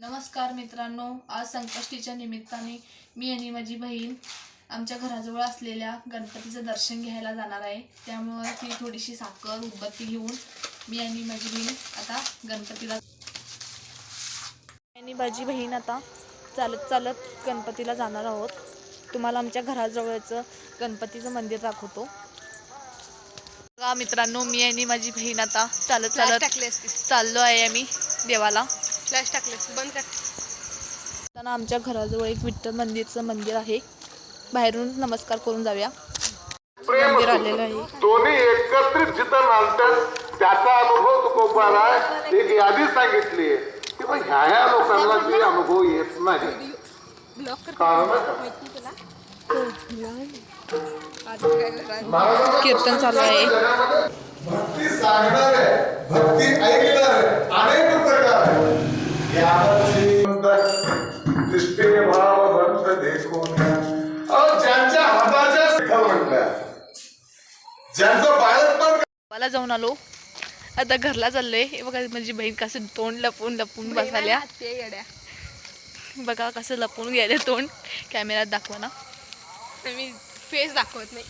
नमस्कार मित्रांनो, आज संकष्टीच्या निमित्ताने मी आणि माझी बहीण आमच्या घराजवळ असलेल्या गणपतीचं दर्शन घ्यायला जाणार आहे। त्यामुळे ती थोडीशी साखर उदबत्ती घेऊन मी आणि माझी बहीण आता गणपतीला चालत चालत गणपतीला जाणार आहोत। तुम्हाला आमच्या घराजवळचं गणपतीचं मंदिर दाखवतो। बघा मित्रांनो, मी आणि माझी बहीण आता चालत चालत चाललो आहे आम्ही देवाला। फ्लॅश टाकलेस बंद कर। आमच्या घराजवळ एक विठ्ठल मंदिर आहे। बाहेरून नमस्कार करून जाऊया। मंदिर आलेलं आहे। दोन्ही एकत्रित जिथं नांदतात त्याचा अनुभव तुकोबाला एक यादी सांगितली आहे की मग ह्या लोकांना जे अनुभव येत नाही कीर्तन चालू आहे। भक्ती सांगणार आहे, भक्ती ऐकणार आहे, अनेक प्रकार आहे। दृष्टीने भाव भक्त देखून ज्यांच्या हाताच्या म्हटल्या ज्यांचं बाळपण मला जाऊन आलो, आता घरला चाललोय। हे बघा माझी बहीण कसं तोंड लपून लपून बसाल्या। बघा कसं लपून गेले तोंड, कॅमेऱ्यात दाखवा ना। मी फेस दाखवत नाही।